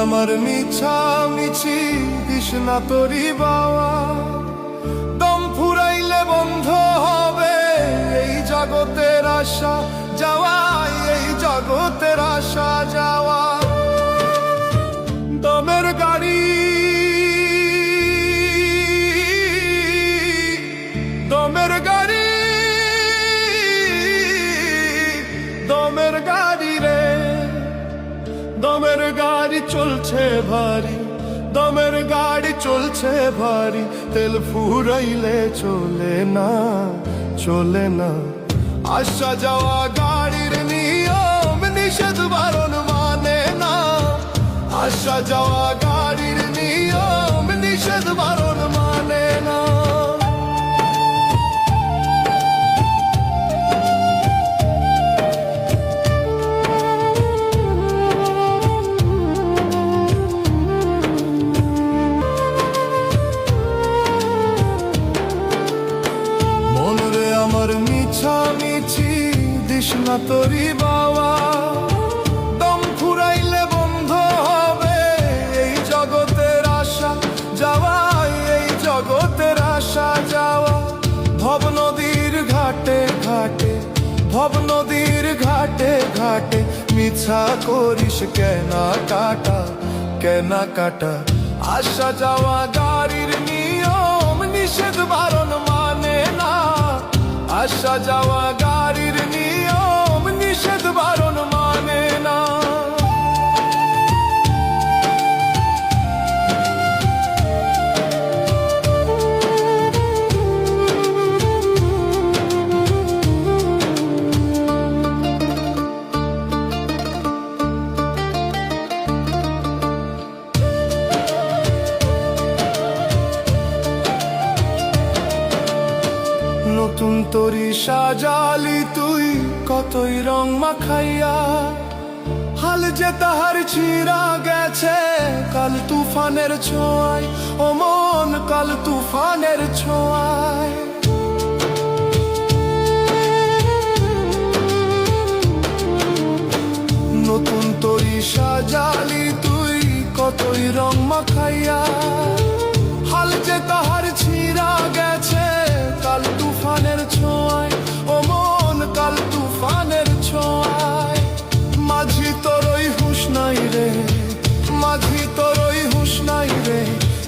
আমার মিছামিছি তৃষ্ণা তরি বাওয়া, দম ফুরাইলে বন্ধ হবে এই জগতের আশা যাওয়া, এই জগতের আশা যাওয়া। দমের গাড়ি দমের গাড়ি দমের গাড়ি রে, দমের গাড়ি চলছে ভারী, দমের গাড়ি চলছে ভারী, তেল ফুরাইলে চলে না, চলে না। আসা যাওয়া গাড়ির নিয়ম নিষেধ বারণ মানে না, আসা যাওয়া গাড়ির নিয়ম নিষেধ বারণ মানে না। আমার মিছামিছি তৃষ্ণা তরি বাওয়া, দম ফুরাইলে বন্ধ হবে এই জগতের আশা যাওয়া, এই জগতের আশা যাওয়া। ভব নদীর ঘাটে ঘাটে, ভব নদীর ঘাটে ঘাটে, মিছা করিস কেনা কাটা, কেনা কাটা। আসা যাওয়া গাড়ির নিয়ম নিষেধ বারণ মানে না, আসা যাওয়া গাড়ির নিয়ম নিষেধ বারণ মানে না। নতুন তরি সাজালি তুই কতই রং মাখাইয়া, হাল যে তাহার ছিঁড়া গেছে কাল তুফানের ছোঁয়ায়, ও মন কাল তুফানের ছোঁয়ায়। নতুন তরি সাজালি তুই কতই রং মাখাইয়া, হাল যে তাহার ছিঁড়া গেছে কাল তুফানের ছোঁয়ায়, ও মন কাল তুফানের ছোঁয়ায়। মাঝি তোরই হুঁশ নাই রে, মাঝি তোরই হুঁশ নাই রে,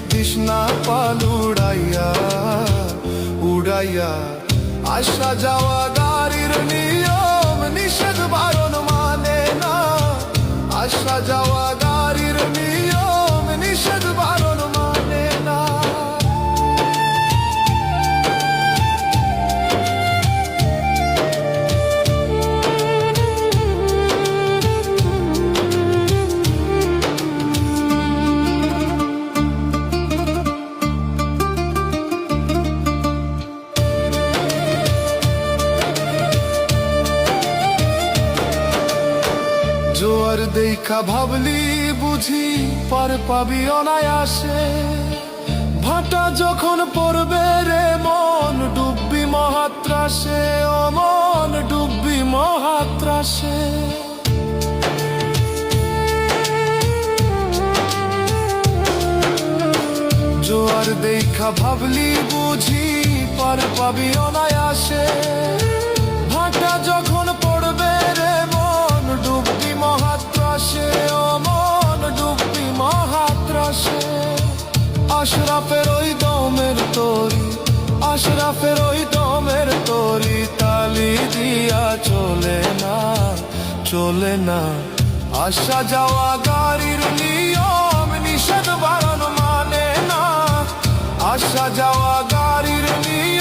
তৃষ্ণা পাল উড়াইয়া, উড়াইয়া। আসা যাওয়া গাড়ির নিয়ম নিষেধ বারণ মানে না, আসা যাওয়া গাড়ির নিয়ম নিষেধ বারণ মানে না। জোয়ার দেখা ভাবলি বুঝি পার পাবি অনায়াসে, ভাটা যখন পড়বে রে মন ডুববি মহাত্রাসে, ও মন ডুববি মহাত্রাসে। জোয়ার দেখা ভাবলি বুঝি পার পাবি অনায়াসে, ভাটা যখন পড়বে রে মন ডুববি মহাত্রাসে, ও মন ডুববি মহাত্রাসে। আশরাফের ওই দমের তরি, আশরাফের ওই দমের তরি, তালি দিয়া চলে না, চলে না। আসা যাওয়া গাড়ির নিয়ম নিষেধ বারণ মানে না, আসা যাওয়া গাড়ির নিয়ম